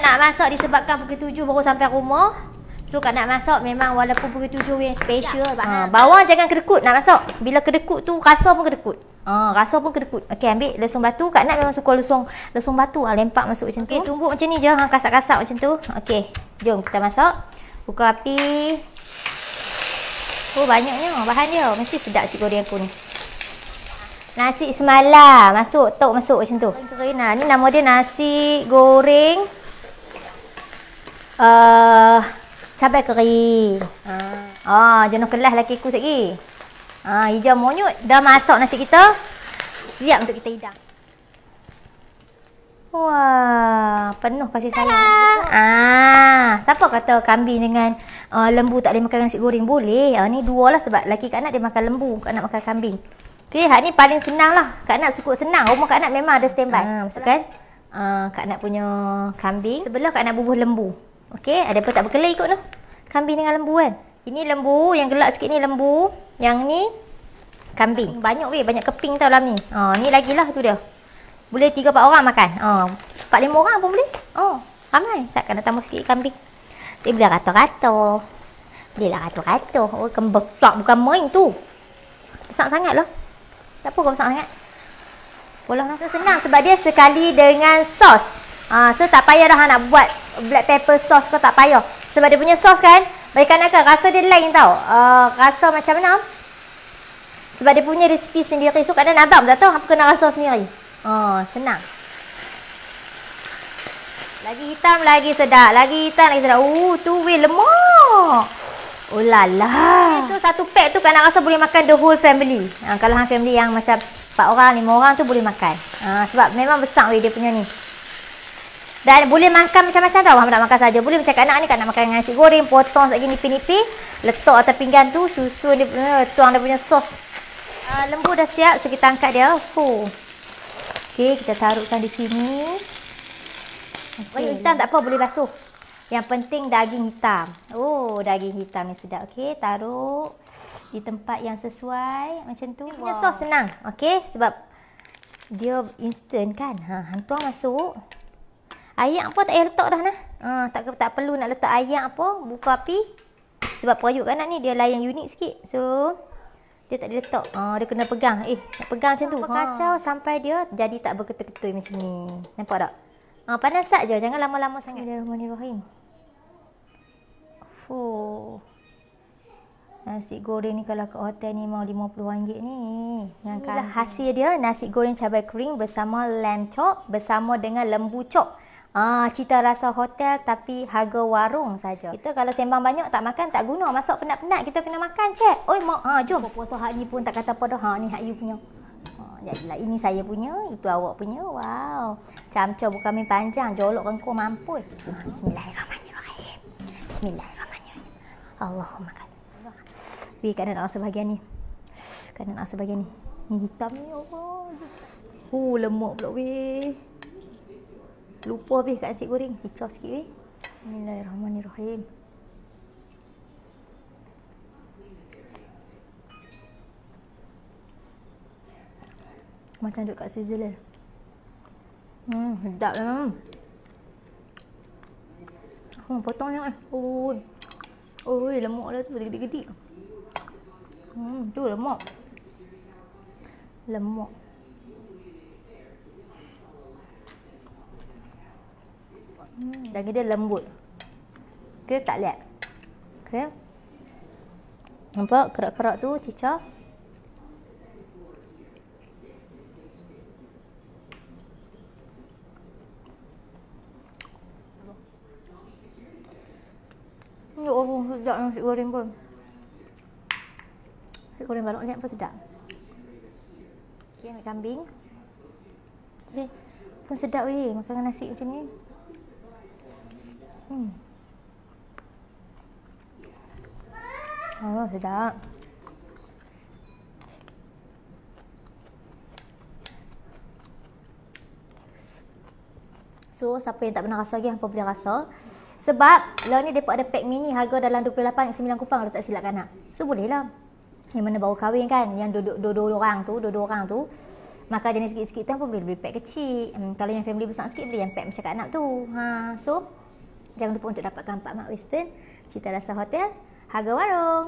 nak masak disebabkan pukul 7 baru sampai rumah. So Kak nak masak memang walaupun pukul 7 yang special. Bawang jangan kedekut nak masak. Bila kedekut tu rasa pun kedekut. Rasa pun kedekut. Okey, ambil lesung batu. Kak Nak memang suka lesung batu. Lempak masuk macam tu. Okey, tumbuk macam ni je. Kasak-kasak macam tu. Okey, jom kita masak. Buka api. Oh, banyaknya bahan dia. Mesti sedap nasi goreng aku ni. Nasi semalam. Masuk macam tu. Kering. Ni nama dia nasi goreng cabai kering. Jenuh kelas laki aku sikit. Hijau monyut. Dah masak nasi kita. Siap untuk kita hidang. Wah, penuh kasih sayang. Siapa kata kambing dengan lembu tak boleh makan nasi goreng? Boleh. Ni dua lah sebab laki Kak Nak dia makan lembu, Kak Nak makan kambing. Okey, hak ni paling senang lah. Kak Nak suka senang. Rumah Kak Nak memang ada standby. Masukkan Kak Nak punya kambing. Sebelah Kak Nak bubuh lembu. Okey, ada apa tak berkelai ikut tu. Kambing dengan lembu kan. Ini lembu, yang gelap sikit ni lembu. Yang ni kambing. Banyak banyak keping tau dalam ni. Ni lagi lah tu dia. Boleh 3-4 orang makan. 4-5 orang pun boleh. Ramai. Saya nak tambah sikit kambing. Dia boleh rata-rata. Boleh lah rata-rata. Oh, besar bukan main tu. Besar sangat lah. Tak apa kau besar sangat. Boleh rasa senang sebab dia sekali dengan sos. So tak payah dah nak buat black pepper sauce kau tak payah. Sebab dia punya sos kan, bagi Kak Nak rasa dia lain tau. Rasa macam mana? Sebab dia punya resipi sendiri. So Kak Nak abang tak tahu apa kena rasa sendiri. Senang. Lagi hitam lagi sedap. Lagi hitam lagi sedap. Tu lemak. Oh lala. So satu pack tu Kak Nak rasa boleh makan the whole family. Kalau hang family yang macam 4 orang, 5 orang tu boleh makan. Sebab memang besar dia punya ni. Dan boleh makan macam-macam tau. Hang tak makan saja. Boleh macam Kak Nak ni, Kak Nak makan dengan nasi goreng, potong lagi nipis-nipis, letak atas pinggan tu, susun dia punya, tuang dia punya sos. Lembu dah siap, so kita angkat dia. Okey, kita taruhkan di sini. Okay. Hitam tak apa, boleh basuh. Yang penting daging hitam. Oh, daging hitam ni sedap. Okey, taruh di tempat yang sesuai macam tu. Dia punya sos senang. Okey, sebab dia instant kan. Hang tuang masuk. Ayak apa tak payah letak dah nah. Tak perlu nak letak ayak apa, buka api. Sebab periuk Kak Nak ni dia layan unik sikit. So dia tak diletak. Dia kena pegang. Nak pegang macam tu. Kacau sampai dia jadi tak berketul-ketul macam ni. Nampak tak? Panas saja, jangan lama-lama sangat. Bismillahirrahmanirrahim. Nasi goreng ni kalau kat hotel ni mau RM50 ni. Yang inilah hasil dia, nasi goreng cabai kering bersama lamb chop bersama dengan lembu chop. Cita rasa hotel tapi harga warung saja. Kita kalau sembang banyak tak makan tak guna. Masak penat-penat kita kena makan, cek. Oi mak, jom. Puasa hak ni pun tak kata apa dah. Ni hak you punya. Jadilah ini saya punya, itu awak punya. Wow. Camca bukan main panjang, jolok rengkuh mampus. Bismillahirrahmanirrahim. Bismillahirrahmanirrahim. Allahumma kal. Weh, Kak Nak rasa bahagian ni. Kak Nak rasa bahagian ni. Ni hitam ni Allah. Lemak pula weh. Lupa habis kat nasi goreng. Cicah sikit weh. Bismillahirrahmanirrahim. Macam duduk kat Switzerland. Sedap lah. Potongnya. Lemak lah tu. Gede-gede. Tu lemak. Lemak. Daging dia lembut. Okay, tak lihat. Okay. Nampak kerak-kerak tu cicak. Sedap nasi goreng pun. Nasi goreng balok ni pun sedap. Okay, ambil kambing. Okay. Pun sedap weh makan dengan nasi macam ni. Sedap. So, siapa yang tak pernah rasa lagi, hampa boleh rasa. Sebab, lah ni mereka ada pack mini harga dalam 28-9 kupang kalau tak silap Kak Nak. So, boleh lah. Yang mana baru kahwin kan, yang dua orang tu, makan jenis sikit-sikit tu pun boleh pack kecil. Kalau yang family besar sikit boleh yang pack macam Kak Nap tu. So jangan lupa untuk dapatkan 4 Mark Western, cita rasa hotel, harga warung.